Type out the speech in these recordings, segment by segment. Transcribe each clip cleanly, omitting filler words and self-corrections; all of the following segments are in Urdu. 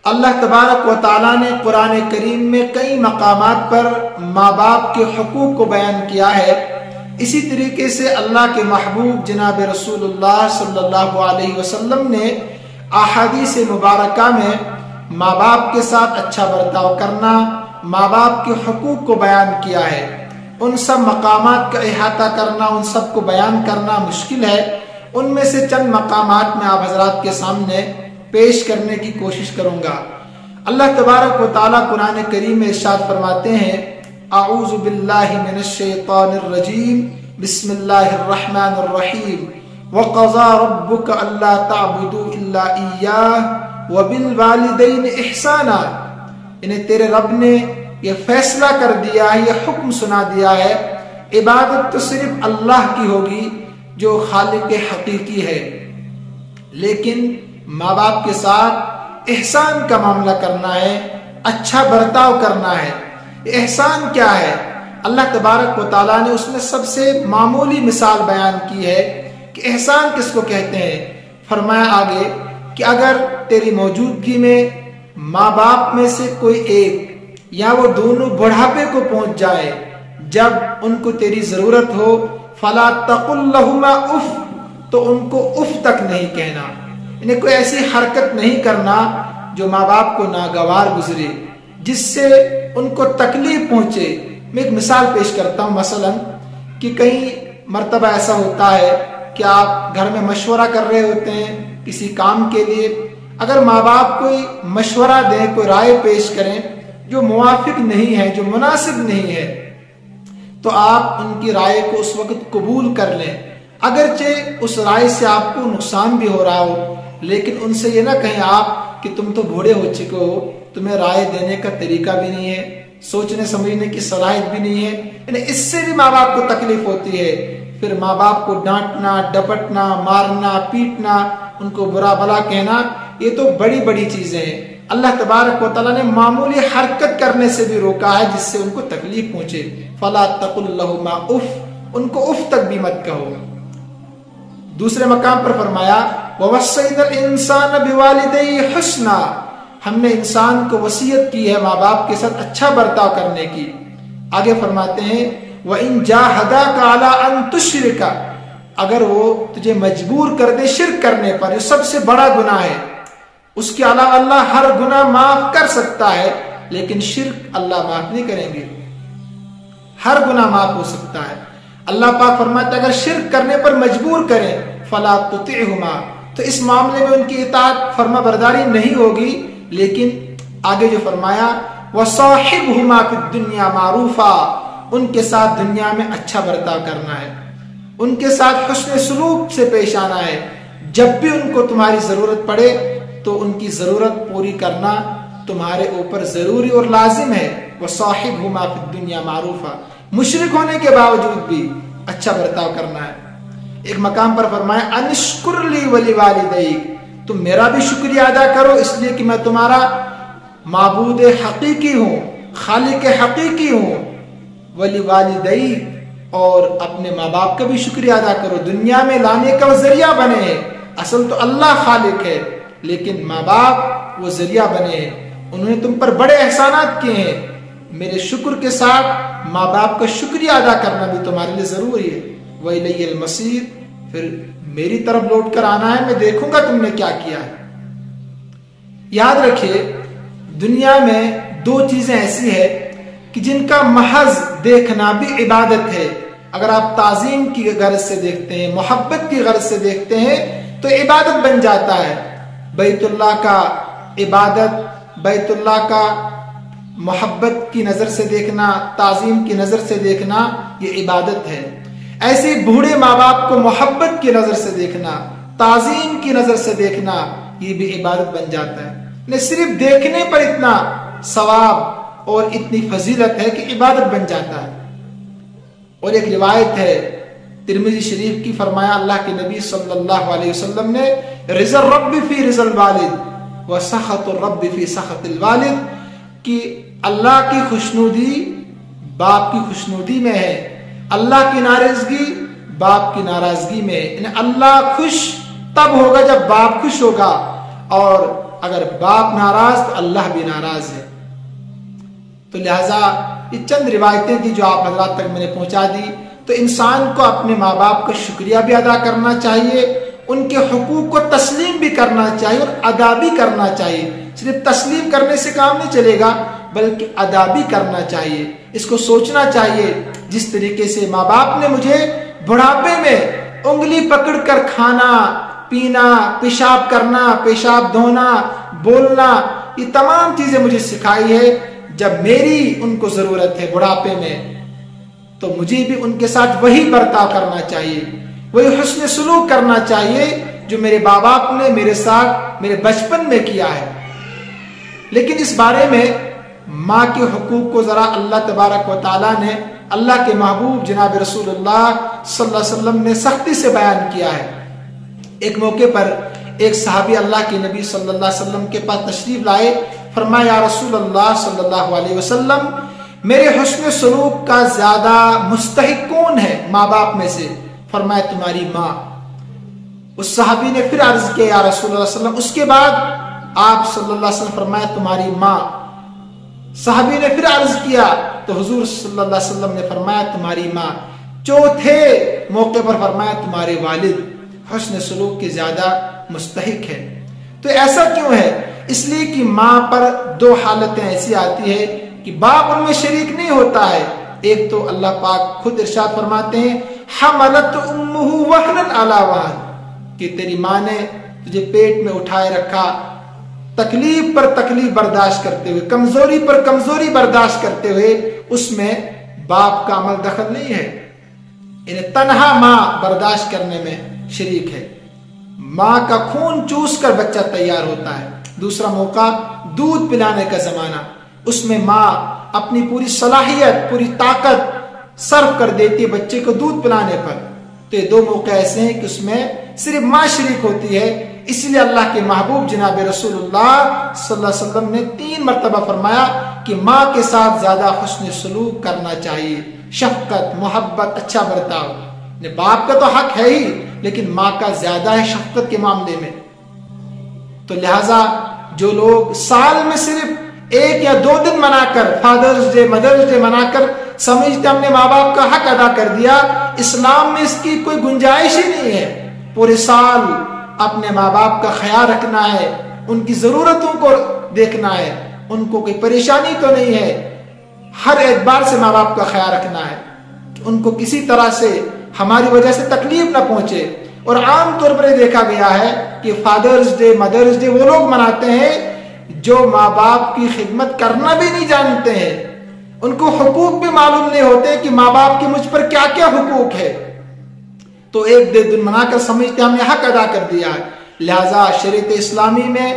اللہ تبارک و تعالیٰ نے قرآن کریم میں کئی مقامات پر ماں باپ کے حقوق کو بیان کیا ہے۔ اسی طریقے سے اللہ کے محبوب جناب رسول اللہ صلی اللہ علیہ وسلم نے احادیث مبارکہ میں ماں باپ کے ساتھ اچھا برتاؤ کرنا، ماں باپ کے حقوق کو بیان کیا ہے۔ ان سب مقامات کا احاطہ کرنا، ان سب کو بیان کرنا مشکل ہے۔ ان میں سے چند مقامات میں آپ حضرات کے سامنے پیش کرنے کی کوشش کروں گا۔ اللہ تبارک و تعالیٰ قرآن کریم میں ارشاد فرماتے ہیں، اعوذ باللہ من الشیطان الرجیم، بسم اللہ الرحمن الرحیم، وقضى ربك الا تعبدوا الا اياه وبالوالدين احسانا۔ انہیں تیرے رب نے یہ فیصلہ کر دیا ہے، یہ حکم سنا دیا ہے، عبادت تو صرف اللہ کی ہوگی جو خالق حقیقی ہے، لیکن ماں باپ کے ساتھ احسان کا معاملہ کرنا ہے، اچھا برتاؤ کرنا ہے۔ احسان کیا ہے؟ اللہ تبارک و تعالیٰ نے اس میں سب سے معمولی مثال بیان کی ہے کہ احسان کس کو کہتے ہیں۔ فرمایا آگے کہ اگر تیری موجودگی میں ماں باپ میں سے کوئی ایک یا وہ دونوں بڑھاپے کو پہنچ جائے، جب ان کو تیری ضرورت ہو، فلا تقل لهما اف، تو ان کو اف تک نہیں کہنا، انہیں کوئی ایسی حرکت نہیں کرنا جو ماں باپ کو ناگوار گزرے، جس سے ان کو تکلیف پہنچے۔ میں ایک مثال پیش کرتا ہوں، مثلا کہ کئی مرتبہ ایسا ہوتا ہے کہ آپ گھر میں مشورہ کر رہے ہوتے ہیں کسی کام کے لیے، اگر ماں باپ کوئی مشورہ دیں، کوئی رائے پیش کریں جو موافق نہیں ہے، جو مناسب نہیں ہے، تو آپ ان کی رائے کو اس وقت قبول کر لیں، اگرچہ اس رائے سے آپ کو نقصان بھی ہو رہا ہو، لیکن ان سے یہ نہ کہیں آپ کہ تم تو بوڑھے ہو چکے ہو، تمہیں رائے دینے کا طریقہ بھی نہیں ہے، سوچنے سمجھنے کی صلاحیت بھی نہیں ہے۔ یعنی اس سے بھی ماں باپ کو تکلیف ہوتی ہے، پھر ماں باپ کو ڈانٹنا، ڈپٹنا، مارنا، پیٹنا، ان کو برا بھلا کہنا، یہ تو بڑی بڑی چیزیں ہیں۔ اللہ تبارک و تعالیٰ نے معمولی حرکت کرنے سے بھی روکا ہے جس سے ان کو تکلیف پہنچے۔ فلا تقل لهما اف، ان کو اف تک بھی مت کہو۔ دوسرے مقام پر فرمایا وَوَصَّيْنَا الْإِنسَانَ بِوَالِدَيْهِ حُسْنًا، ہم نے انسان کو وصیت کی ہے ماں باپ کے ساتھ اچھا برتاؤ کرنے کی۔ آگے فرماتے ہیں وَإِن جَاهَدَاكَ عَلَىٰ أَن تُشْرِكَ، اگر وہ تجھے مجبور کر دے شرک کرنے پر، جو سب سے بڑا گناہ ہے، اس کے علاوہ اللہ ہر گناہ معاف کر سکتا ہے، لیکن شرک اللہ معاف نہیں کریں گے۔ ہر گناہ معاف ہو سکتا ہے، اللہ پاک فرماتا ہے اگر شرک کرنے پر مجبور کریں فلا تطعهما، تو اس معاملے میں ان کی اطاعت فرما برداری نہیں ہوگی، لیکن آگے جو فرمایا وصاحبهما فی الدنیا معروفا، ان کے ساتھ دنیا میں اچھا برتاؤ کرنا ہے، ان کے ساتھ حسن سلوک سے پیش آنا ہے، جب بھی ان کو تمہاری ضرورت پڑے تو ان کی ضرورت پوری کرنا تمہارے اوپر ضروری اور لازم ہے۔ وصاحبهما فی الدنیا معروفا، مشرک ہونے کے باوجود بھی اچھا برتاؤ کرنا ہے۔ ایک مقام پر فرمایا انشکر لی ولوالدیک، تم میرا بھی شکریہ ادا کرو اس لیے کہ میں تمہارا معبود حقیقی ہوں، خالق حقیقی ہوں، ولوالدیک، اور اپنے ماں باپ کا بھی شکریہ ادا کرو، دنیا میں لانے کا وہ ذریعہ بنے ہیں، اصل تو اللہ خالق ہے، لیکن ماں باپ وہ ذریعہ بنے ہیں، انہوں نے تم پر بڑے احسانات کیے ہیں، میرے شکر کے ساتھ ماں باپ کا شکریہ ادا کرنا بھی تمہارے لیے ضروری ہے۔ وَإِلَيَّ الْمَصِيرُ، پھر میری طرف لوٹ کر آنا ہے، میں دیکھوں گا تم نے کیا کیا ہے۔ یاد رکھیے دنیا میں دو چیزیں ایسی ہے کہ جن کا محض دیکھنا بھی عبادت ہے۔ اگر آپ تعظیم کی غرض سے دیکھتے ہیں، محبت کی غرض سے دیکھتے ہیں تو عبادت بن جاتا ہے۔ بیت اللہ کا عبادت، بیت اللہ کا محبت کی نظر سے دیکھنا، تعظیم کی نظر سے دیکھنا، یہ عبادت ہے۔ ایسے بوڑھے ماں باپ کو محبت کی نظر سے دیکھنا، تعظیم کی نظر سے دیکھنا، یہ بھی عبادت بن جاتا ہے۔ نہ صرف دیکھنے پر اتنا ثواب اور اتنی فضیلت ہے کہ عبادت بن جاتا ہے۔ اور ایک روایت ہے ترمذی شریف کی، فرمایا اللہ کے نبی صلی اللہ علیہ وسلم نے رضا الرب فی رضا الوالد و سخط الرب فی سخط الوالد، کہ اللہ کی خوشنودی باپ کی خوشنودی میں ہے، اللہ کی ناراضگی باپ کی ناراضگی میں ہے۔ یعنی اللہ خوش تب ہوگا جب باپ خوش ہوگا، اور اگر باپ ناراض تو اللہ بھی ناراض ہے۔ تو لہٰذا یہ چند روایتیں تھی جو آپ حضرات تک میں نے پہنچا دی۔ تو انسان کو اپنے ماں باپ کا شکریہ بھی ادا کرنا چاہیے، ان کے حقوق کو تسلیم بھی کرنا چاہیے اور ادا بھی کرنا چاہیے۔ صرف تسلیم کرنے سے کام نہیں چلے گا بلکہ ادا بھی کرنا چاہیے۔ اس کو سوچنا چاہیے جس طریقے سے ماں باپ نے مجھے بڑھاپے میں انگلی پکڑ کر کھانا پینا، پیشاب کرنا، پیشاب دھونا، بولنا، یہ تمام چیزیں مجھے سکھائی ہے، جب میری ان کو ضرورت ہے بڑھاپے میں تو مجھے بھی ان کے ساتھ وہی برتاؤ کرنا چاہیے، وہی حسن سلوک کرنا چاہیے جو میرے ماں باپ نے میرے ساتھ میرے بچپن میں کیا ہے۔ لیکن اس بارے میں ماں کے حقوق کو ذرا اللہ تبارک و تعالیٰ نے، اللہ کے محبوب جناب رسول اللہ صلی اللہ علیہ وسلم نے سختی سے بیان کیا ہے۔ ایک موقع پر ایک صحابی اللہ کے نبی صلی اللہ علیہ وسلم کے پاس تشریف لائے، فرمایا یا رسول اللہ صلی اللہ علیہ وسلم میرے حسن سلوک کا زیادہ مستحق کون ہے ماں باپ میں سے؟ فرمایا تمہاری ماں۔ اس صحابی نے پھر عرض کیا یا رسول اللہ صلی اللہ علیہ وسلم، اس کے بعد آپ صلی اللہ علیہ وسلم فرمایا تمہاری ماں۔ صحابی نے پھر عرض کیا تو حضور صلی اللہ علیہ وسلم نے فرمایا تمہاری ماں۔ چوتھے موقع پر فرمایا تمہارے والد حسن سلوک کے زیادہ مستحق ہے۔ تو ایسا کیوں ہے؟ اس لیے کہ ماں پر دو حالتیں ایسی آتی ہے کہ باپ ان میں شریک نہیں ہوتا ہے۔ ایک تو اللہ پاک خود ارشاد فرماتے ہیں حملت امہ وہنا علی وہن، کہ تیری ماں نے تجھے پیٹ میں اٹھائے رکھا تکلیف پر تکلیف برداشت کرتے ہوئے، کمزوری پر کمزوری برداشت کرتے ہوئے، اس میں باپ کا عمل دخل نہیں ہے، انہیں تنہا ماں برداشت کرنے میں شریک ہے۔ ماں کا خون چوس کر بچہ تیار ہوتا ہے۔ دوسرا موقع دودھ پلانے کا زمانہ، اس میں ماں اپنی پوری صلاحیت پوری طاقت صرف کر دیتی ہے بچے کو دودھ پلانے پر۔ تو یہ دو موقع ایسے ہیں کہ اس میں صرف ماں شریک ہوتی ہے۔ اس لیے اللہ کے محبوب جناب رسول اللہ صلی اللہ علیہ وسلم نے 3 مرتبہ فرمایا کہ ماں کے ساتھ زیادہ حسن سلوک کرنا چاہیے، شفقت، محبت، اچھا برتاؤ۔ باپ کا تو حق ہے ہی لیکن ماں کا زیادہ ہے شفقت کے معاملے میں۔ تو لہٰذا جو لوگ سال میں صرف 1 یا 2 دن منا کر فادرز ڈے مدرز ڈے منا کر سمجھتے ہم نے ماں باپ کا حق ادا کر دیا، اسلام میں اس کی کوئی گنجائش ہی نہیں ہے۔ پورے سال اپنے ماں باپ کا خیال رکھنا ہے، ان کی ضرورتوں کو دیکھنا ہے، ان کو کوئی پریشانی تو نہیں ہے، ہر اعتبار سے ماں باپ کا خیال رکھنا ہے، ان کو کسی طرح سے ہماری وجہ سے تکلیف نہ پہنچے۔ اور عام طور پر دیکھا گیا ہے کہ فادرز ڈے مدرز ڈے وہ لوگ مناتے ہیں جو ماں باپ کی خدمت کرنا بھی نہیں جانتے ہیں، ان کو حقوق بھی معلوم نہیں ہوتے کہ ماں باپ کے مجھ پر کیا کیا حقوق ہے، تو 1-2 دن منا کر سمجھتے ہم نے حق ادا کر دیا ہے۔ لہٰذا شریعت اسلامی میں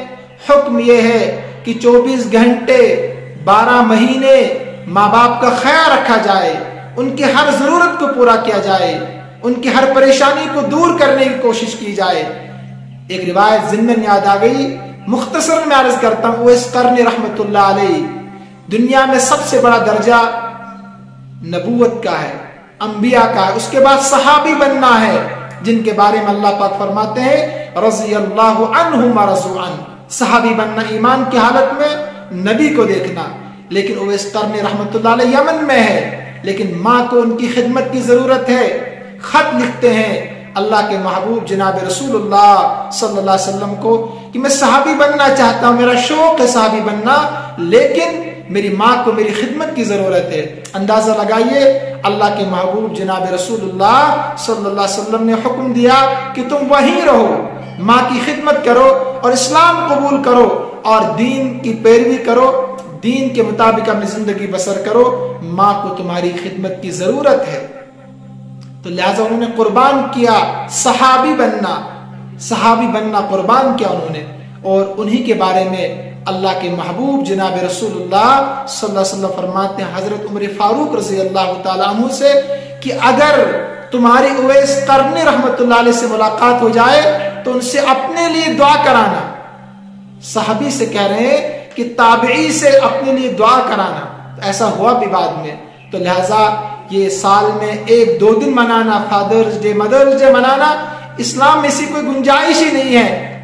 حکم یہ ہے کہ 24 گھنٹے 12 مہینے ماں باپ کا خیال رکھا جائے، ان کی ہر ضرورت کو پورا کیا جائے، ان کی ہر پریشانی کو دور کرنے کی کوشش کی جائے۔ ایک روایت ضمن یاد آ گئی، مختصر میں عرض کرتا ہوں، اویس قرنی رحمت اللہ علیہ، دنیا میں سب سے بڑا درجہ نبوت کا ہے، انبیاء کا ہے، اس کے بعد صحابی بننا ہے، جن کے بارے میں اللہ پاک فرماتے ہیں رضی اللہ عنہم ورضوا عنہ، صحابی بننا ایمان کی حالت میں نبی کو دیکھنا۔ لیکن اویس قرنی رحمت اللہ علیہ یمن میں ہے، لیکن ماں کو ان کی خدمت کی ضرورت ہے، خط لکھتے ہیں اللہ کے محبوب جناب رسول اللہ صلی اللہ علیہ وسلم کو کہ میں صحابی بننا چاہتا ہوں، میرا شوق ہے صحابی بننا، لیکن میری ماں کو میری خدمت کی ضرورت ہے۔ اندازہ لگائیے اللہ کے محبوب جناب رسول اللہ صلی اللہ علیہ وسلم نے حکم دیا کہ تم وہیں رہو، ماں کی خدمت کرو اور اسلام قبول کرو اور دین کی پیروی کرو، دین کے مطابق اپنی زندگی بسر کرو، ماں کو تمہاری خدمت کی ضرورت ہے۔ تو لہٰذا انہوں نے قربان کیا صحابی بننا قربان کیا انہوں نے، اور انہی کے بارے میں اللہ کے محبوب جناب رسول اللہ صلی اللہ علیہ وسلم فرماتے ہیں حضرت عمر فاروق رضی اللہ تعالیٰ عنہ سے کہ اگر تمہاری اویس قرنی رحمت اللہ علیہ سے ملاقات ہو جائے تو ان سے اپنے لیے دعا کرانا۔ صحابی سے کہہ رہے ہیں کہ تابعی سے اپنے لیے دعا کرانا، ایسا ہوا بھی بعد میں۔ تو لہٰذا یہ سال میں 1-2 دن منانا، فادرز ڈے مدرز ڈے منانا، اسلام میں اسی کوئی گنجائش ہی نہیں ہے۔